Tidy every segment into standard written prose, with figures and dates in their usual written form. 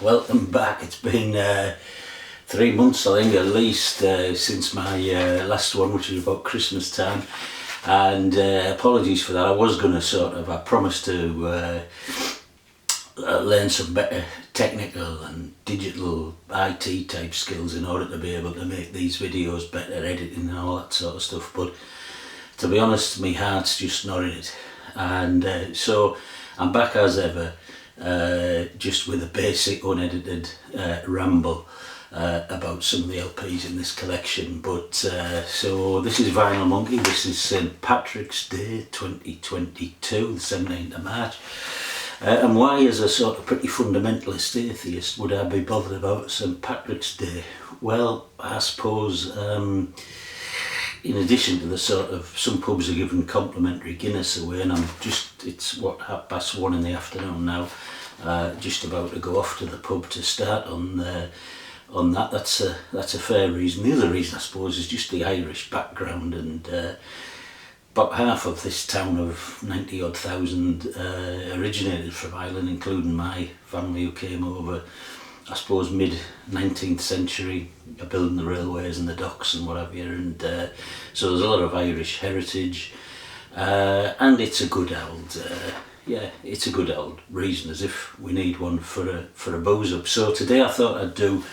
welcome back. It's been 3 months, I think, at least, since my last one, which was about Christmas time. And apologies for that. I was going to I promised to learn some better technical and digital IT type skills in order to be able to make these videos better, editing and all that sort of stuff. But to be honest, my heart's just not in it. And so I'm back as ever, just with a basic unedited ramble about some of the LPs in this collection. But so this is Vinyl Monkey. This is St Patrick's Day 2022, the 17th of March. And why, as a sort of pretty fundamentalist atheist, would I be bothered about St Patrick's Day? Well, I suppose in addition to the sort of, some pubs are giving complimentary Guinness away, and it's what, 1:30 in the afternoon now, just about to go off to the pub to start on that. That's a fair reason. The other reason, I suppose, is just the Irish background, and about half of this town of 90-odd thousand originated from Ireland, including my family who came over, I suppose, mid-19th century, building the railways and the docks and what have you. And so there's a lot of Irish heritage, and it's a good old reason, as if we need one for a booze up. So today I thought I'd do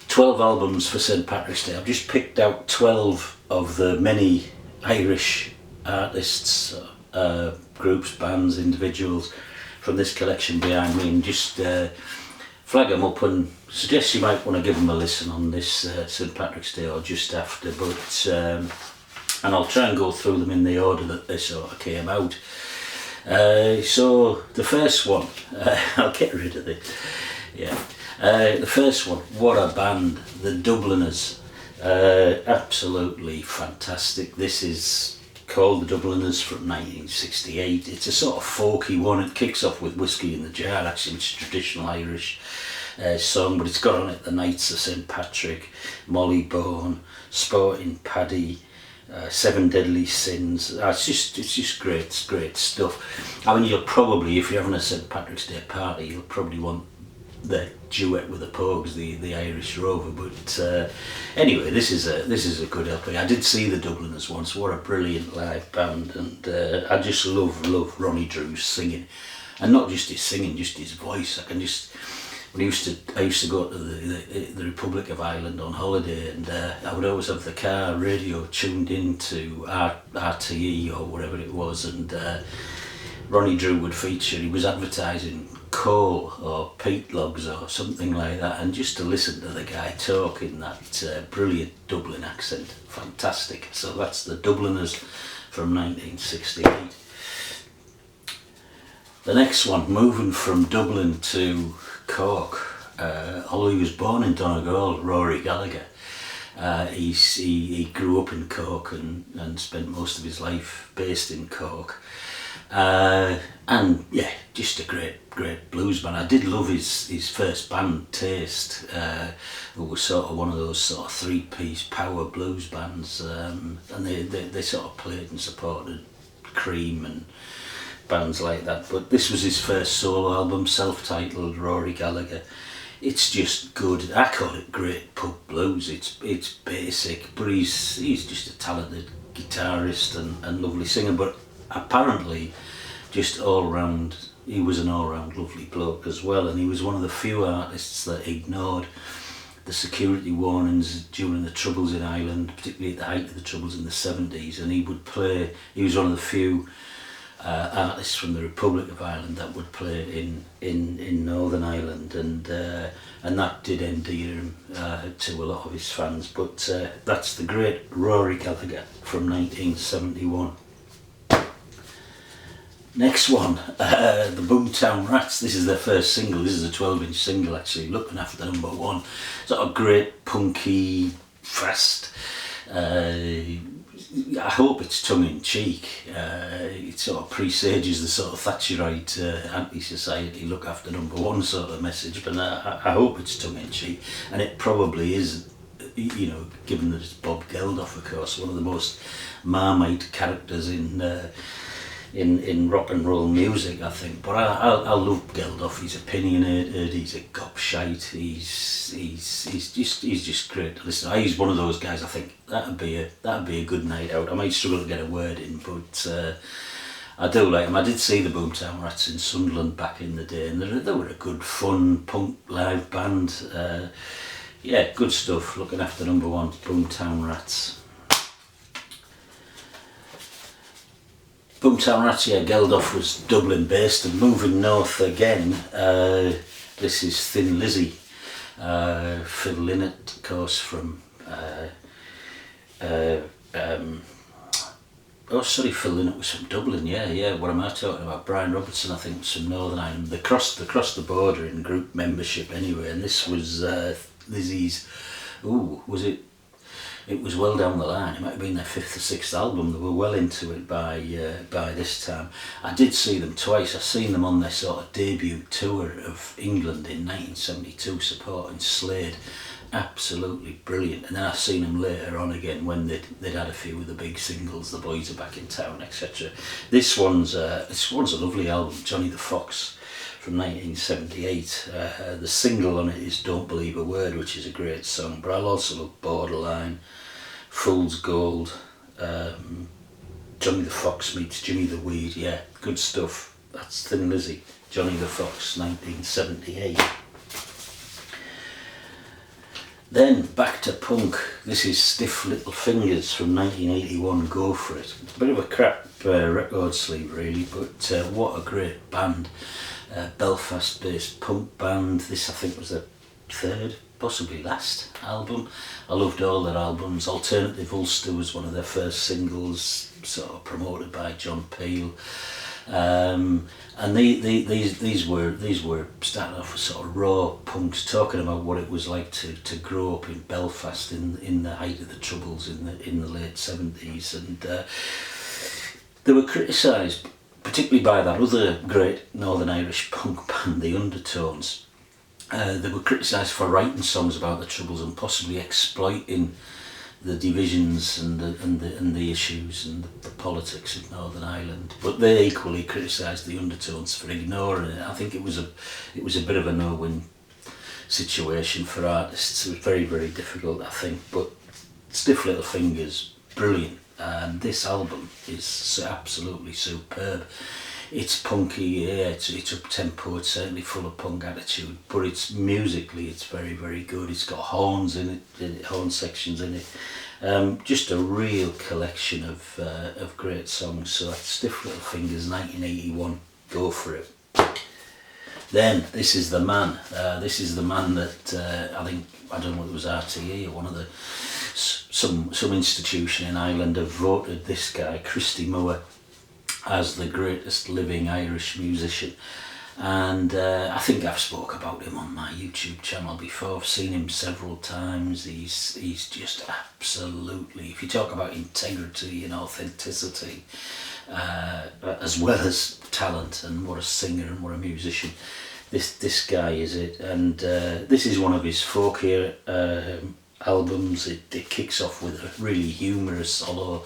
12 albums for St Patrick's Day. I've just picked out 12 of the many Irish artists, groups, bands, individuals from this collection behind me, and just flag them up and suggest you might want to give them a listen on this St Patrick's Day or just after. But and I'll try and go through them in the order that they sort of came out. So the first one, I'll get rid of it. Yeah. The first one, what a band, the Dubliners. Absolutely fantastic. This is called the Dubliners from 1968. It's a sort of folky one. It kicks off with Whiskey in the Jar, actually, which is a traditional Irish song, but it's got on it the Knights of St Patrick, Molly Bone, Sporting Paddy, Seven Deadly Sins. It's just great stuff. I mean, you'll probably, if you're having a St Patrick's Day party, you'll probably want the duet with the Pogues, the Irish Rover. But anyway, this is a good LP. I did see the Dubliners once. What a brilliant live band, and I just love Ronnie Drew's singing, and not just his singing, just his voice. I used to go to the Republic of Ireland on holiday, and I would always have the car radio tuned in to RTE or whatever it was, and Ronnie Drew would feature. He was advertising coal or peat logs or something like that, and just to listen to the guy talk in that brilliant Dublin accent, fantastic. So that's the Dubliners from 1968. The next one, moving from Dublin to Cork, although he was born in Donegal, Rory Gallagher. He grew up in Cork and spent most of his life based in Cork. And yeah, just a great blues band. I did love his first band, Taste, who was sort of one of those sort of three-piece power blues bands, and they sort of played and supported Cream and bands like that. But this was his first solo album, self-titled, Rory Gallagher. It's just good. I call it great pub blues. It's basic, but he's just a talented guitarist and lovely singer. But apparently, just all round, he was an all-round lovely bloke as well. And he was one of the few artists that ignored the security warnings during the Troubles in Ireland, particularly at the height of the Troubles in the 70s. And he was one of the few artists from the Republic of Ireland that would play in Northern Ireland, and that did endear him to a lot of his fans. But that's the great Rory Gallagher from 1971. Next one, the Boomtown Rats. This is their first single. This is a 12-inch single, actually, looking after number one. Sort of great, punky, fast. I hope it's tongue-in-cheek. It sort of presages the sort of Thatcherite anti-society, look after number one sort of message, but I hope it's tongue-in-cheek, and it probably is, you know, given that it's Bob Geldof, of course, one of the most Marmite characters in in rock and roll music, I think. But I love Geldof. He's opinionated. He's a gobshite. He's just great to listen to. He's one of those guys. I think that'd be a good night out. I might struggle to get a word in, but I do like him. I did see the Boomtown Rats in Sunderland back in the day, and they were a good, fun punk live band. Yeah, good stuff. Looking after number one, Boomtown Rats. Boomtown Rats, yeah, Geldof was Dublin based, and moving north again, this is Thin Lizzy. Phil Lynott, of course, from Phil Lynott was from Dublin, yeah, what am I talking about? Brian Robertson, I think, was from Northern Ireland. They crossed the border in group membership anyway, and this was Lizzy's, it was well down the line. It might have been their 5th or 6th album. They were well into it by this time. I did see them twice. I seen them on their sort of debut tour of England in 1972, supporting Slade. Absolutely brilliant. And then I seen them later on again when they'd had a few of the big singles, The Boys Are Back in Town, etc. This one's a lovely album, Johnny the Fox, from 1978. The single on it is Don't Believe a Word, which is a great song, but I'll also love Borderline, Fool's Gold, Johnny the Fox meets Jimmy the Weed. Yeah, good stuff. That's Thin Lizzy, Johnny the Fox, 1978. Then back to punk. This is Stiff Little Fingers from 1981, Go For It. A bit of a crap record sleeve really, but what a great band. Belfast based punk band. This I think was their 3rd, possibly last album. I loved all their albums. Alternative Ulster was one of their first singles, sort of promoted by John Peel. And these were starting off with sort of raw punks, talking about what it was like to grow up in Belfast in the height of the Troubles in the late 70s, and they were criticised particularly by that other great Northern Irish punk band, the Undertones. They were criticised for writing songs about the Troubles and possibly exploiting the divisions and the issues and the politics of Northern Ireland. But they equally criticised the Undertones for ignoring it. I think it was a bit of a no-win situation for artists. It was very, very difficult, I think. But Stiff Little Fingers, brilliant. And this album is absolutely superb. It's punky, yeah, it's up-tempo, it's certainly full of punk attitude, but it's musically, it's very, very good. It's got horns in it, horn sections in it. Just a real collection of great songs. So that's Stiff Little Fingers, 1981, Go For It. Then, this is the man. This is the man that I don't know whether it was RTE or one of the some institution in Ireland have voted this guy, Christy Moore, as the greatest living Irish musician. And I think I've spoke about him on my YouTube channel before. I've seen him several times. He's just absolutely, if you talk about integrity and authenticity, as well as talent, and what a singer and what a musician, this guy is it. And this is one of his folkier albums. It kicks off with a really humorous, although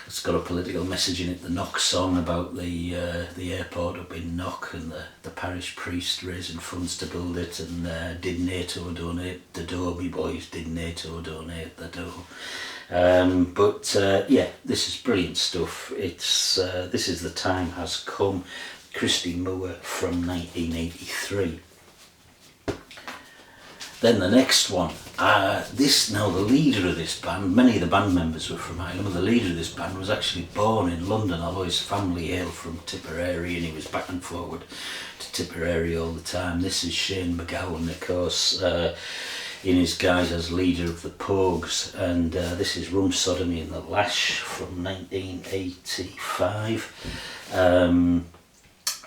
it's got a political message in it, the Knock song about the airport up in Knock and the parish priest raising funds to build it, and did NATO donate the door, me boys, did NATO donate the door. Yeah, this is brilliant stuff. It's This Is The Time Has Come, Christy Moore from 1983. Then the next one, the leader of this band, many of the band members were from Ireland, but the leader of this band was actually born in London, although his family hailed from Tipperary, and he was back and forward to Tipperary all the time. This is Shane MacGowan, of course, in his guise as leader of the Pogues, and this is Rum Sodomy and the Lash from 1985.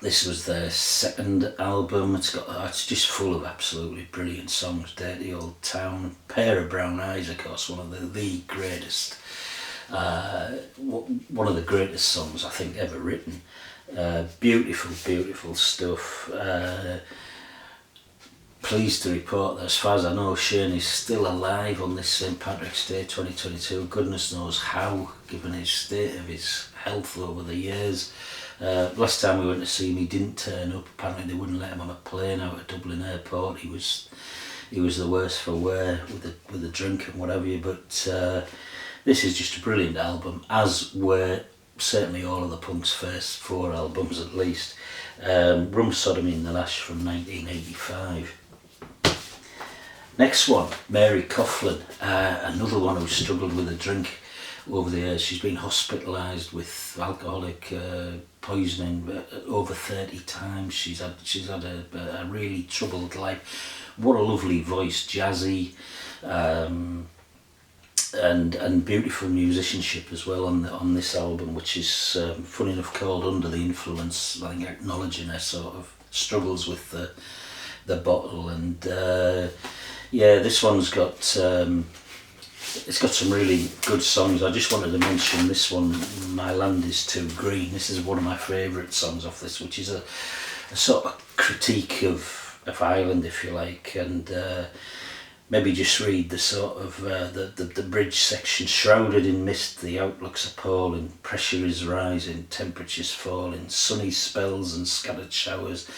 This was their 2nd album. It's just full of absolutely brilliant songs. Dirty Old Town, Pair of Brown Eyes, of course, one of the greatest, one of the greatest songs I think ever written. Beautiful, beautiful stuff. Pleased to report that as far as I know, Shane is still alive on this St Patrick's Day 2022. Goodness knows how, given his state of his health over the years. Last time we went to see him, he didn't turn up. Apparently they wouldn't let him on a plane out of Dublin Airport. He was the worst for wear with the drink and whatever you. But this is just a brilliant album, as were certainly all of the Punk's first 4 albums at least. Rum, Sodomy and the Lash from 1985. Next one, Mary Coughlin, another one who struggled with a drink over the years. She's been hospitalised with alcoholic poisoning over 30 times. She's had a really troubled life. What a lovely voice, jazzy, and beautiful musicianship as well on this album, which is funny enough called Under the Influence. I think acknowledging her sort of struggles with the bottle, and yeah, this one's got it's got some really good songs. I just wanted to mention this one, My Land Is Too Green. This is one of my favourite songs off this, which is a sort of critique of Ireland, if you like, and maybe just read the sort of the bridge section. Shrouded in mist, the outlook's appalling, pressure is rising, temperatures falling, sunny spells and scattered showers,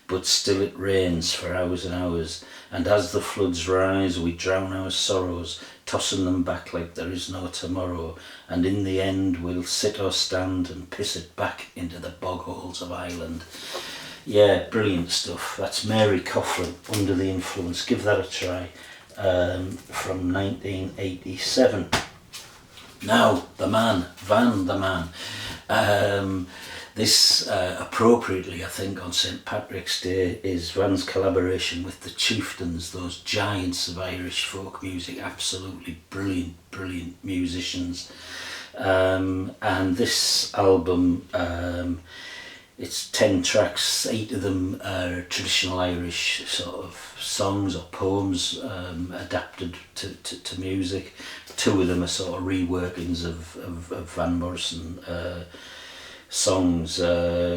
but still it rains for hours and hours, and as the floods rise we drown our sorrows, tossing them back like there is no tomorrow, and in the end we'll sit or stand and piss it back into the bog holes of Ireland. Yeah, brilliant stuff. That's Mary Coughlin, Under the Influence. Give that a try. From 1987. Now, the man, Van the Man. This, appropriately, I think, on St. Patrick's Day, is Van's collaboration with the Chieftains, those giants of Irish folk music, absolutely brilliant musicians. And this album, it's 10 tracks, 8 of them are traditional Irish sort of songs or poems adapted to music. 2 of them are sort of reworkings of Van Morrison songs,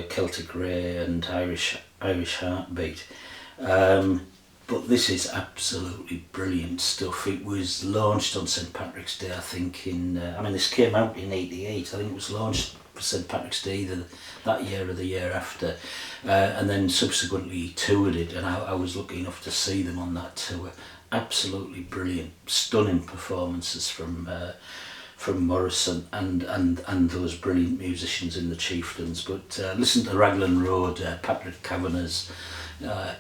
Celtic Ray and Irish Heartbeat. But this is absolutely brilliant stuff. It was launched on St. Patrick's Day, I think, this came out in 88. I think it was launched for St. Patrick's Day either that year or the year after, and then subsequently toured it, and I was lucky enough to see them on that tour. Absolutely brilliant, stunning performances from Morrison and those brilliant musicians in the Chieftains. But listen to Raglan Road, Patrick Kavanagh's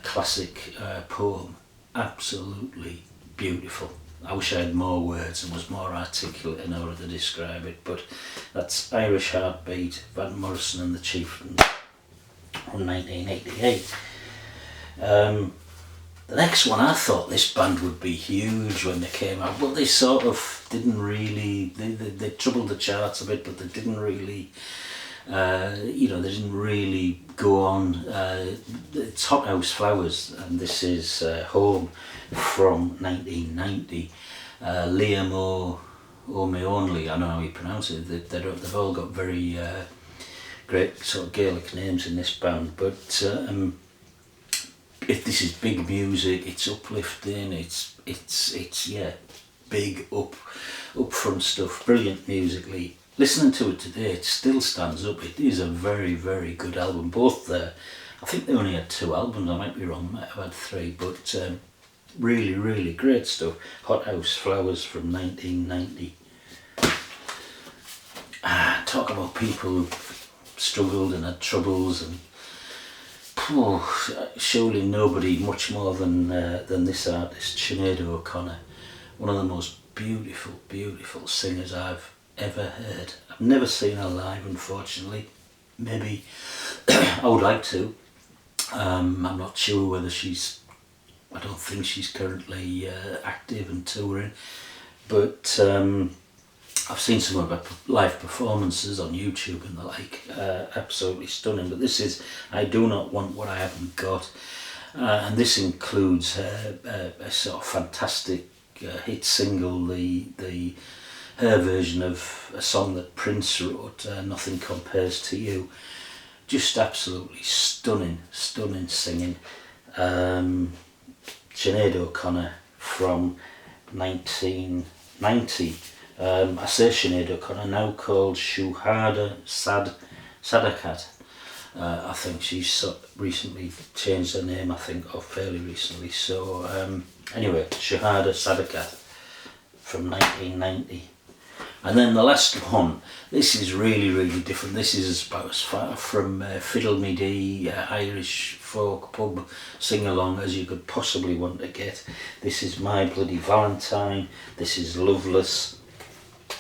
classic poem, absolutely beautiful. I wish I had more words and was more articulate in order to describe it, but that's Irish Heartbeat, Van Morrison and the Chieftains from 1988. The next one, I thought this band would be huge when they came out, but they sort of didn't really, they troubled the charts a bit, but they didn't really, they didn't really go on. It's Hot House Flowers, and this is Home from 1990. Liam O'Mahony, I don't know how you pronounce it. They've all got very great sort of Gaelic names in this band, but if this is big music, it's uplifting, it's big upfront stuff, brilliant musically. Listening to it today, it still stands up. It is a very, very good album. Both I think they only had 2 albums, I might be wrong, they might have had 3, but really, really great stuff. Hot House Flowers from 1990. Talk about people who struggled and had troubles, and surely nobody much more than this artist, Chinedu OConnor, one of the most beautiful singers I've ever heard. I've never seen her live, unfortunately. Maybe I would like to. I'm not sure whether I don't think she's currently active and touring, but I've seen some of her live performances on YouTube and the like, absolutely stunning. But this is I Do Not Want What I Haven't Got, and this includes a sort of fantastic hit single, her version of a song that Prince wrote, Nothing Compares to You. Just absolutely stunning singing. Chinedu OConnor from 1990. I say Chinedu OConnor, now called Shuhada Sadakat. I think she's recently changed her name, I think, or fairly recently. So anyway, Shuhada Sadakat from 1990. And then the last one, this is really different. This is about as far from Fiddle Me Dee, Irish folk pub sing-along as you could possibly want to get. This is My Bloody Valentine, this is Loveless.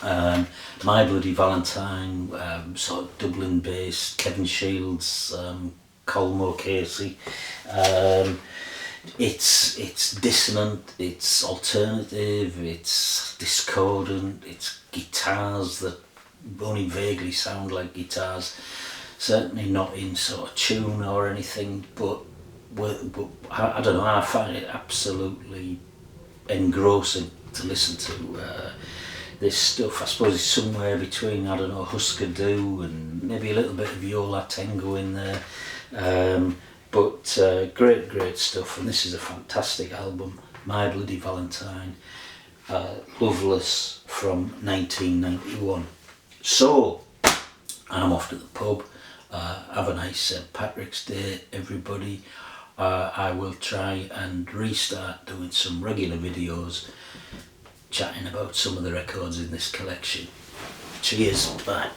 My Bloody Valentine, sort of Dublin based, Kevin Shields, Colmo Casey. It's dissonant, it's alternative, it's discordant, it's guitars that only vaguely sound like guitars, certainly not in sort of tune or anything, but I don't know, I find it absolutely engrossing to listen to. This stuff, I suppose, is somewhere between, I don't know, Husker Du and maybe a little bit of Yola Tengo in there. But great stuff, and this is a fantastic album, My Bloody Valentine, Loveless from 1991. So, I'm off to the pub. Have a nice St. Patrick's Day, everybody. I will try and restart doing some regular videos, chatting about some of the records in this collection. Cheers, bye.